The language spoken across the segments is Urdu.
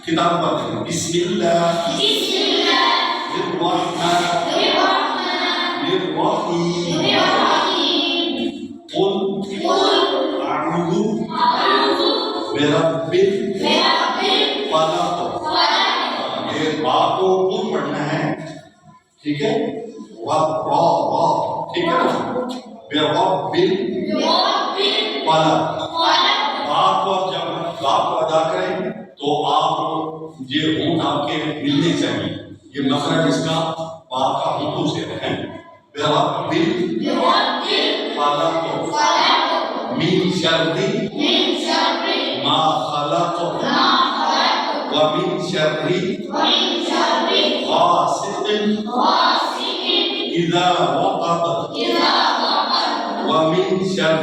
کتاب پڑھتے ہیں. بسم اللہ الرحمن الرحیم قل اعوذ برب الفلق. یہ با کو پور پڑھنا ہے, ٹھیک ہے, ٹھیک ہے نا, برب الفلق. با کو جب با کو ادا کریں تو آپ یہ ہونٹ آپ کے ملنے چاہیے. یہ مخرج اس کا با کا ہونٹوں سے ہے. برب الفلق من شر ما خلق ومن شر غاسق اذا وقب ومن شر.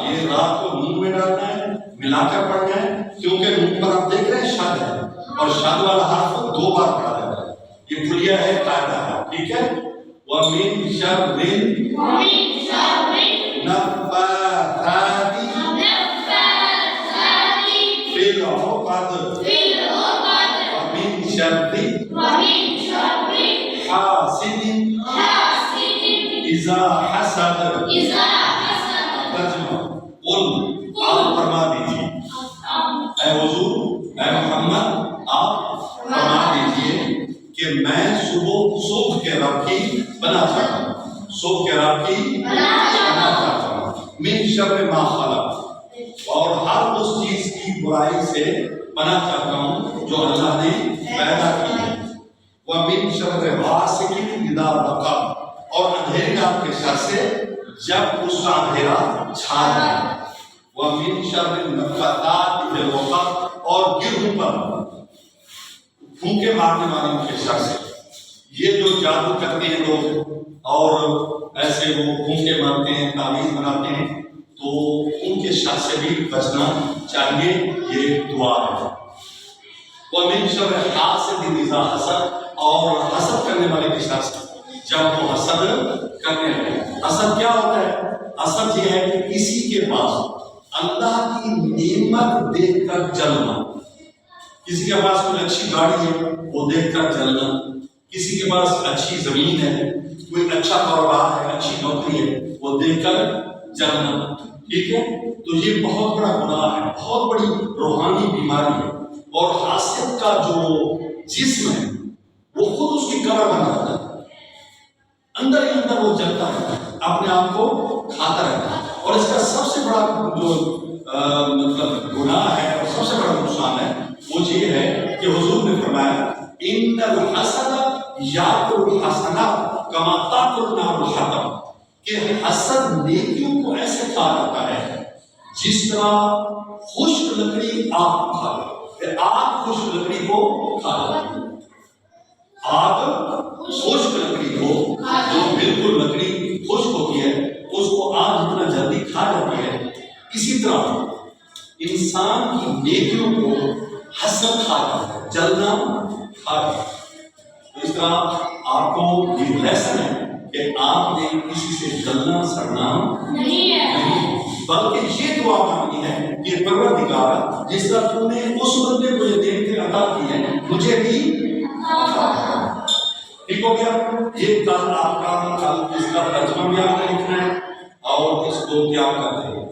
یہ رات کو منہ میں ڈالنا ہے, ملا کر پڑھنا ہے, کیونکہ منہ پر آپ دیکھ رہے ہیں شد ہے, اور شد والا حرف 2 بار پڑھا جاتا ہے. یہ کھلیا ہے, قاعدہ ہے, ٹھیک ہے. وَمِن شَرِّ النَّفَّاثَاتِ فِي الْعُقَدِ وَمِن شَرِّ حَاسِدٍ إِذَا حَسَدَ. ترجمہ قل, آپ فرما دیجیے, اے حضور, اے محمد, آپ فرما دیجیے کہ میں صبح کے رب کی بنا چاہتا ہوں, صبح کے رب کی بنا چاہتا ہوں. من شر ما خلق, اور ہر اس چیز کی برائی سے بنا چاہتا ہوں جو اللہ نے پیدا کی ہے. ومن شر غاسق اذا وقب, اور اندھیرے رات کے شر سے جب اس کا اندھیرا چھا جائے. ومن شر النفاثات فی العقد, اور گرہوں پر پھونکے مارنے والوں کے شر سے. یہ جو جادو کرتے ہیں لوگ اور ایسے وہ پھونکے مارتے ہیں, تعویذ بناتے ہیں, تو ان کے شر سے بھی بچنا چاہیے. یہ دعا ہے. ومن شر حاسد اذا حسد, اور حسد کرنے والے کے شر سے جب وہ حسد کرنے لگے. حسد کیا ہوتا ہے؟ حسد یہ ہے کہ کسی کے پاس اللہ کی نعمت دیکھ کر جلنا. کسی کے پاس کوئی اچھی گاڑی ہے وہ دیکھ کر جلنا, کسی کے پاس اچھی زمین ہے, کوئی اچھا کاروبار ہے, اچھی نوکری ہے, وہ دیکھ کر جلنا, ٹھیک ہے. تو یہ بہت بڑا گناہ ہے, بہت بڑی روحانی بیماری ہے. اور حاسد کا جو جسم ہے وہ خود اس کی کمر بن جاتا ہے, اندر ہی اندر وہ جلتا ہے, اپنے آپ کو کھاتا رہتا ہے. اور اس کا سب سے بڑا جو مطلب گناہ ہے اور سب سے بڑا نقصان ہے وہ یہ ہے کہ حضور نے فرمایا ان الحسد یاکل الحسنات کما تاکل نار الحطب, کہ حسد نیکیوں کو ایسے کھا جاتا ہے جس طرح خشک لکڑی آگ کو کھا جاتی ہے. آگ خشک لکڑی کو کھا جاتی ہے. آگ خشک لکڑی کو, جو بالکل لکڑی خشک ہوتی ہے, اس کو آگ اتنا جلدی کھا جاتی ہے. اسی طرح انسان کی نیکیوں کو حسد کھا جاتا ہے, جلنا کھا جاتا ہے. اس طرح آپ کو یہ لیسن ہے کہ آپ نے کسی سے جلنا سڑنا نہیں ہے, بلکہ یہ دعا مانگنی ہے کہ پروردگار جس طرح تم نے اس بندے کو یہ نعمتیں عطا کی ہیں مجھے بھی عطا کر. ٹھیک ہو گیا. یہ کل آپ کا اس کا ترجمہ بھی آپ نے لکھنا ہے اور اس کو کیا کرتے ہیں